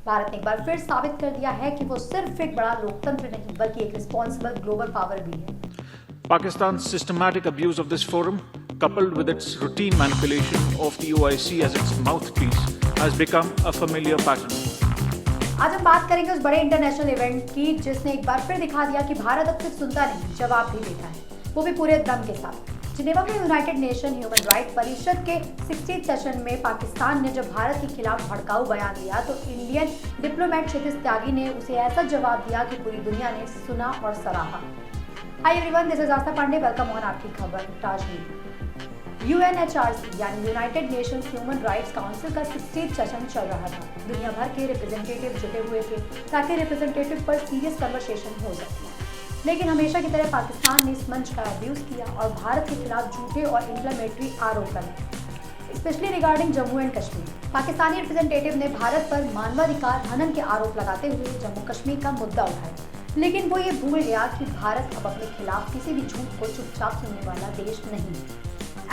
भारत ने एक बार फिर साबित कर दिया है कि वो सिर्फ एक बड़ा लोकतंत्र नहीं बल्कि एक रिस्पॉन्सिबल ग्लोबल पावर भी है। Pakistan's systematic abuse of this forum, coupled with its routine manipulation of the OIC as its mouthpiece, has become a familiar pattern. आज हम बात करेंगे उस बड़े इंटरनेशनल इवेंट की जिसने एक बार फिर दिखा दिया कि भारत अब सिर्फ सुनता नहीं, जवाब भी देता है, वो भी पूरे दम के साथ। जिनेवा में यूनाइटेड नेशन ह्यूमन राइट परिषद के 60th सेशन में पाकिस्तान ने जब भारत के खिलाफ भड़काऊ बयान दिया तो इंडियन डिप्लोमेट क्षितिज त्यागी ने उसे ऐसा जवाब दिया कि पूरी दुनिया ने सुना और सराहा। Hi everyone, this is Astha Pandey, welcome on आपकी खबर राजनीति। यूएनएचआरसी यानी United Nations Human Rights Council का 60th सेशन चल रहा था। दुनिया भर के रिप्रेजेंटेटिव जुटे हुए थे ताकि रिप्रेजेंटेटिव पर सीरियस कन्वर्सेशन हो सके, लेकिन हमेशा की तरह पाकिस्तान ने इस मंच का अब्यूज किया और भारत के खिलाफ झूठे और इंफ्लेमेटरी आरोप लगाए, specially regarding Jammu and Kashmir. Pakistani representative ने भारत पर मानवाधिकार हनन के आरोप लगाते हुए जम्मू कश्मीर का मुद्दा उठाया, लेकिन वो ये भूल गया कि भारत अब अपने खिलाफ किसी भी झूठ को चुपचाप सुनने वाला देश नहीं।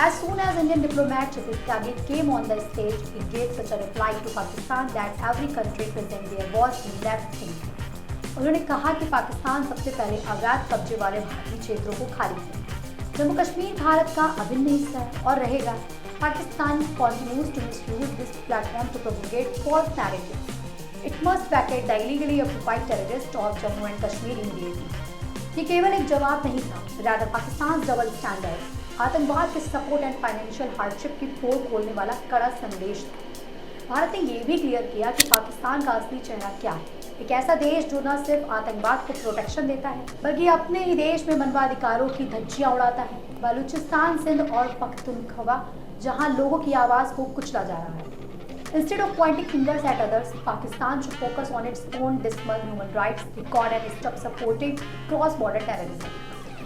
As soon as Indian diplomat Kshitij Tyagi came on the stage, he gave such a reply to Pakistan that every country present there was left thinking. उन्होंने कहा कि पाकिस्तान सबसे पहले अवैध कब्जे वाले भारतीय क्षेत्रों को खाली करे। जम्मू कश्मीर भारत का अभिन्न हिस्सा है और रहेगा। Pakistan continues to misuse this platform to propagate false narratives. It must vacate the illegally occupied terrorists of Jammu and Kashmir immediately. ये केवल एक जवाब नहीं था, rather पाकिस्तान डबल स्टैंडर्ड, आतंकवाद के सपोर्ट एंड फाइनेंशियल हार्डशिप की पोल खोलने वाला कड़ा संदेश था। भारत ने यह भी क्लियर किया कि पाकिस्तान का असली चेहरा क्या है, एक ऐसा देश जो न सिर्फ आतंकवाद को प्रोटेक्शन देता है बल्कि अपने ही देश में मानवाधिकारों की धज्जियां उड़ाता है। बलूचिस्तान, सिंध और पख्तूनख्वा जहां लोगों की आवाज को कुचला जा रहा है। Instead of pointing fingers at others, Pakistan should focus on its own dismal human rights record and stop supporting cross-border terrorism.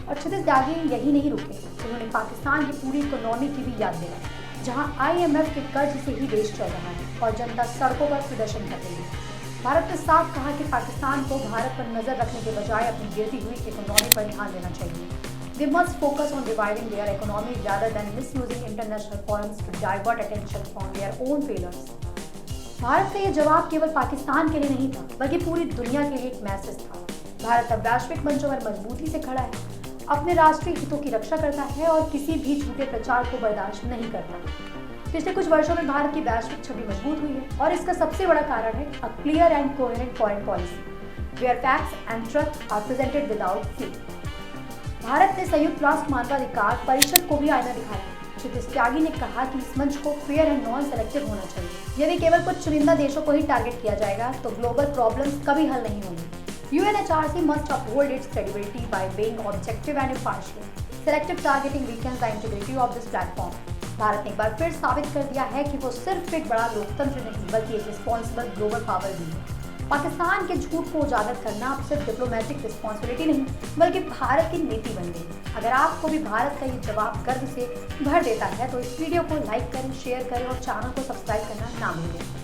और क्षितिज त्यागी यही नहीं रुके, उन्होंने पाकिस्तान की पूरी इकोनॉमी की भी याद दिलाई, जहां IMF के कर्ज से ही देश चल रहा है और जनता सड़कों पर प्रदर्शन कर रही है। भारत ने साफ कहा कि पाकिस्तान को भारत पर नजर रखने के बजाय अपनी गिरती हुई इकोनॉमी पर ध्यान देना चाहिए। They must focus on reviving their economy rather than misusing international forums to divert attention from their own failures. Bharat का ये जवाब केवल पाकिस्तान के लिए नहीं था बल्कि पूरी दुनिया के लिए एक मैसेज था। भारत अब वैश्विक मंचों पर मजबूती से खड़ा है, अपने राष्ट्रीय हितों की रक्षा करता है और किसी भी झूठे प्रचार को बर्दाश्त नहीं करता। पिछले कुछ वर्षों में भारत की वैश्विक छवि मजबूत हुई है और इसका सबसे बड़ा कारण है a clear and coherent foreign policy where facts and truth are presented without fear. Bharat ने संयुक्त राष्ट्र मानवाधिकार परिषद को भी आईना दिखाया। क्षितिज त्यागी ने कहा कि इस मंच को फेयर एंड नॉन सेलेक्टिव होना चाहिए। यदि केवल कुछ चुनिंदा देशों को ही टारगेट किया जाएगा तो ग्लोबल प्रॉब्लम्स कभी हल नहीं होंगी। UNHRC must uphold its credibility by being objective and impartial. Selective targeting weakens the integrity of this platform. Bharat ने एक बार फिर साबित कर दिया है कि वो सिर्फ एक बड़ा लोकतंत्र नहीं बल्कि एक रिस्पॉन्सिबल ग्लोबल पावर भी है। पाकिस्तान के झूठ को उजागर करना अब सिर्फ डिप्लोमेटिक रिस्पॉन्सिबिलिटी नहीं बल्कि भारत की नीति बन गई। अगर आपको भी भारत का ये जवाब गर्व से भर देता है तो इस वीडियो को लाइक करें, शेयर करें और चैनल को सब्सक्राइब करना ना भूलें।